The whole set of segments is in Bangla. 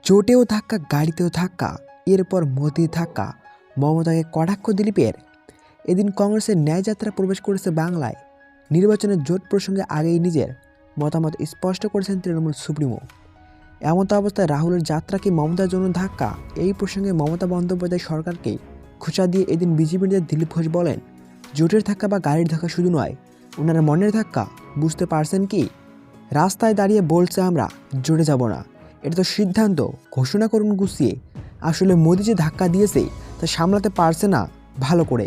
চোটেও ধাক্কা, গাড়িতেও ধাক্কা, এরপর মোদির ধাক্কা, মমতাকে কটাক্ষ দিলীপের। এদিন কংগ্রেসের ন্যায়যাত্রা প্রবেশ করেছে বাংলায়। নির্বাচনের জোট প্রসঙ্গে আগেই নিজের মতামত স্পষ্ট করেছেন তৃণমূল সুপ্রিমো। এমত অবস্থায় রাহুলের যাত্রা কি মমতার জন্য ধাক্কা? এই প্রসঙ্গে মমতা বন্দ্যোপাধ্যায় সরকারকে খোঁচা দিয়ে এদিন বিজেপি নেতা দিলীপ ঘোষ বলেন, জোটের ধাক্কা বা গাড়ির ধাক্কা শুধু নয়, ওনার মনের ধাক্কা। বুঝতে পারছেন কি? রাস্তায় দাঁড়িয়ে বলছে আমরা জোটে যাব না, এটা তো সিদ্ধান্ত, ঘোষণা করুন গুছিয়ে। আসলে মোদি যে ধাক্কা দিয়েছে তা সামলাতে পারছে না ভালো করে।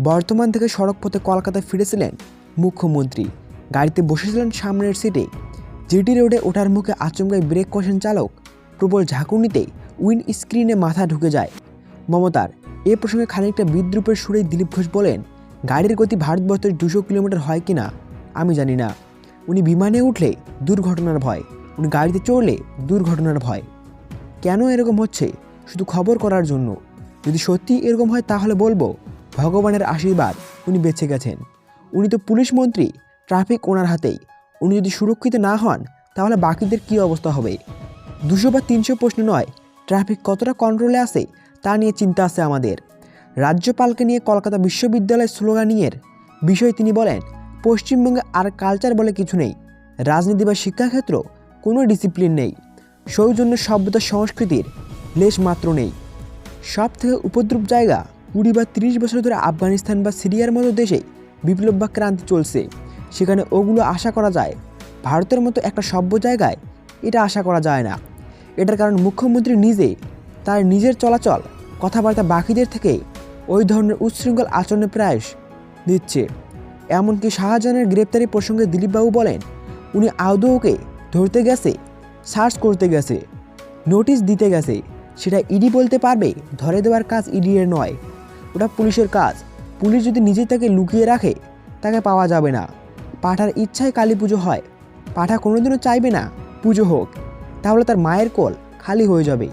বর্তমান থেকে সড়ক পথে কলকাতায় ফিরেছিলেন মুখ্যমন্ত্রী, গাড়িতে বসেছিলেন সামনের সিটে। জিটি রোডে ওঠার মুখে আচমকাই ব্রেক কষেন চালক, প্রবল ঝাঁকুনিতে উইন্ড স্ক্রিনে মাথা ঢুকে যায় মমতার। এ প্রসঙ্গে খানিকটা বিদ্রুপের সুরেই দিলীপ ঘোষ বলেন, গাড়ির গতি ভারতবর্ষের 200 কিলোমিটার হয় কি না আমি জানি না। উনি বিমানে উঠলে দুর্ঘটনার ভয়, উনি গাড়িতে চড়লে দুর্ঘটনার ভয়। কেন এরকম হচ্ছে? শুধু খবর করার জন্য? যদি সত্যি এরকম হয় তাহলে বলবো ভগবানের আশীর্বাদ, উনি বেঁচে গেছেন। উনি তো পুলিশ মন্ত্রী, ট্রাফিক ওনার হাতেই। উনি যদি সুরক্ষিত না হন তাহলে বাকিদের কী অবস্থা হবে? 200 বা 300 প্রশ্ন নয়, ট্রাফিক কতটা কন্ট্রোলে আছে তা নিয়ে চিন্তা আছে আমাদের। রাজ্যপালকে নিয়ে কলকাতা বিশ্ববিদ্যালয় স্লোগানিংয়ের বিষয়ে তিনি বলেন, পশ্চিমবঙ্গে আর কালচার বলে কিছু নেই, রাজনীতি বা শিক্ষাক্ষেত্র কোনো ডিসিপ্লিন নেই, সৌজন্য সভ্যতা সংস্কৃতির লেশ মাত্র নেই। সব থেকে উপদ্রব জায়গা 20 বা 30 বছর ধরে আফগানিস্তান বা সিরিয়ার মতো দেশে বিপ্লব বা ক্রান্তি চলছে, সেখানে ওগুলো আশা করা যায়। ভারতের মতো একটা সভ্য জায়গায় এটা আশা করা যায় না। এটার কারণ মুখ্যমন্ত্রী নিজে তার নিজের চলাচল, কথাবার্তা বাকিদের থেকে ওই ধরনের উচ্ছৃঙ্খল আচরণে প্রয়াস দিচ্ছে। এমনকি শাহজাহানের গ্রেপ্তারি প্রসঙ্গে দিলীপবাবু বলেন, উনি আদৌ ওকে ধরতে গেছে, সার্চ করতে গেছে, নোটিশ দিতে গেছে, সেটা ইডি বলতে পারবে? ধরে দেওয়ার কাজ ইডি এর নয়, ওটা পুলিশের কাজ। পুলিশ যদি নিজে তাকে লুকিয়ে রাখে তাকে পাওয়া যাবে না। পাঠার ইচ্ছায় কালী পুজো হয়, পাঠা কোনোদিনও চাইবে না পুজো হোক, তাহলে তার মায়ের কোল খালি হয়ে যাবে।